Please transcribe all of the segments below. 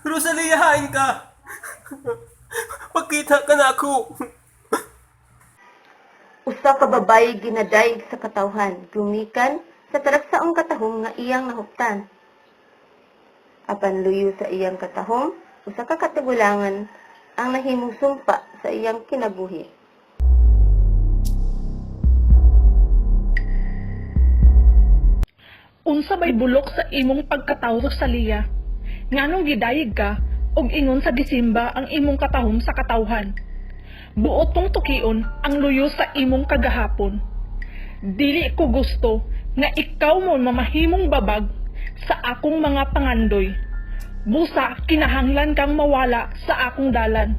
Rosalia, hain ka! Pagkita ka na ako! Usa ka babayi ginadayeg sa katawhan, gumikan sa taragsaong katahom nga iyang nahuptan. Apan luyo sa iyang katahom, usa ka katigulangan ang nahimong sumpa sa iyang kinabuhi. Unsa bay bulok sa imong pagkatawo sa liya? Nganong gidayeg ka og ingon sa Disimba ang imong katahom sa katawhan? Buot tong tukion ang luyo sa imong kagahapon. Dili ko gusto nga ikaw mo mamahimong babag sa akong mga pangandoy. Busa kinahanglan kang mawala sa akong dalan.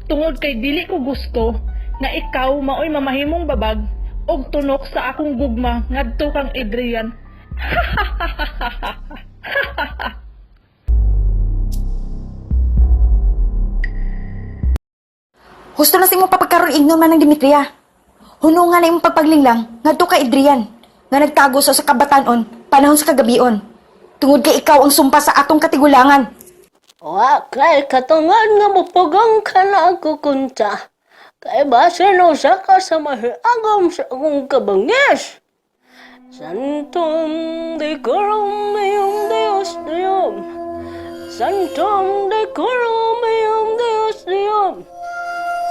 Tungod kay dili ko gusto nga ikaw maoy mamahimong babag og tunok sa akong gugma ngadto kang Adrian. Husto na si mo papagkaroon ignon man ng Dimitria. Hunungan na imong pagpaglinglang ngadto kay Adrian nga nagtago sa kabatanon panahon sa kagabion. Tungod kay ikaw ang sumpa sa atong katigulangan. Wa kay katungan nga mupugang ka na ako kunta. Kay base no sa ka sa mahiagom sa akong kabangis. Santum decorum meum Deus Deum. Santum decorum meum Deus Deum.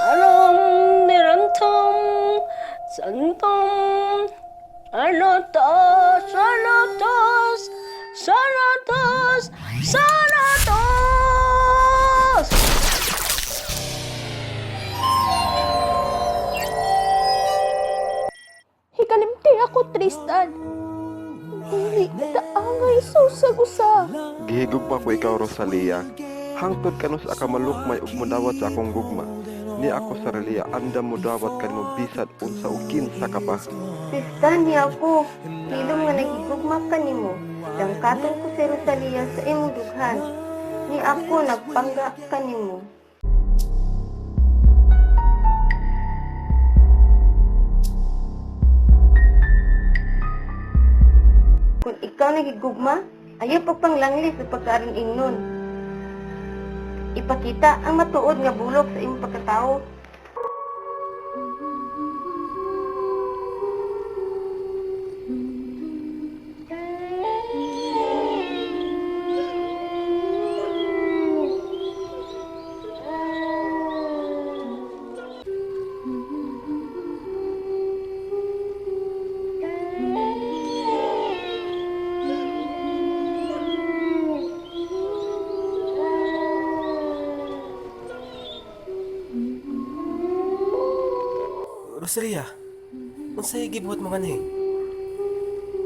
Anong nirantum, santum, anatas, anatas, sanatas, sanatas! Hikalimti ako, Tristan. Dili kita angay susa-gusa. Gihigugma ko ikaw, Rosalia. Hangtod ka no sa akamalukmay ug mudawat sa akong gugma. Ni ako sa Relia, anda mo dawat ka mo bisad unsa ugin sa kapa. Tristan, niya ako. Hilom nga nagigugma ka nimo. Dangkaton ko si Rosalia sa imong dughan. Ni ako nagpangga ka nimo. Kung ikaw nagigugma, ayaw pagpanglanglis sa pagkaaron ingnon. Ipakita ang matuod nga bulok sa imong pagkatao. Rosalia, unsay gibuhat mo ngani?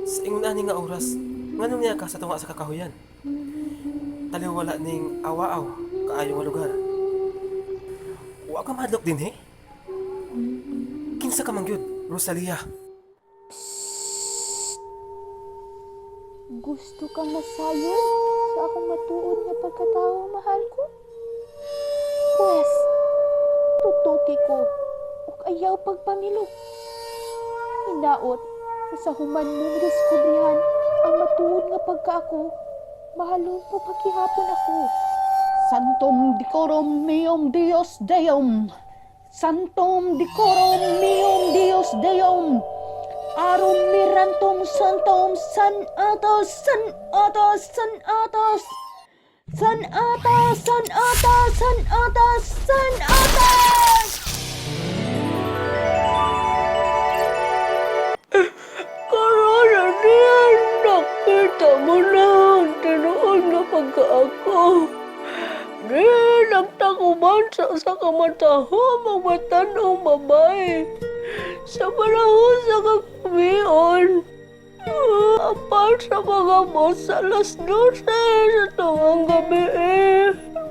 Sa ingon ani nga oras, nganong niya ka sa tunga sa kakahuyan? Taliw wala ning awaaw, kaayo nga lugar. Wa ka madlok din Kinsa ka man gyud, Rosalia? Gusto kang masayon sa akong matuod nga pagkatao, mahal ko? Pwes, tutuki ko ug ayaw pagpamilok. Hinaot, sa human mong diskubrihan ang matuod nga pagkaako, mahalon po pagkihapon ako. Santum decorum meum Deus Deum. Santum decorum meum Deus Deum. Arum mirantum santum san atos, san atos, san atos. San atos, san atos, san atos, san atos. Corona diyan, nakita mo na ang tinuod na pagkaako. Di nagtakuman sa kamatahom ang matanong babae. Sa panahon sa kagabion, apart sa mga boss sa alas 12 sa tungang gabi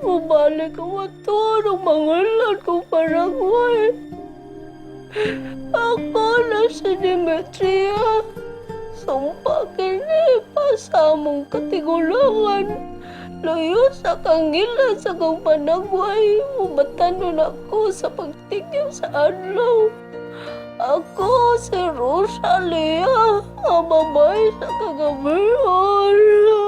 mabalik ang wato ng mangalan kong Paraguay. Ako na si Demetria. Sumpa kini pa sa among katigulangan. Layo sa kangilan sa kong Panagway. Mubatanon ako sa pagtigim sa adlaw. Ako si Rosalia, ang babae sa kagabihan.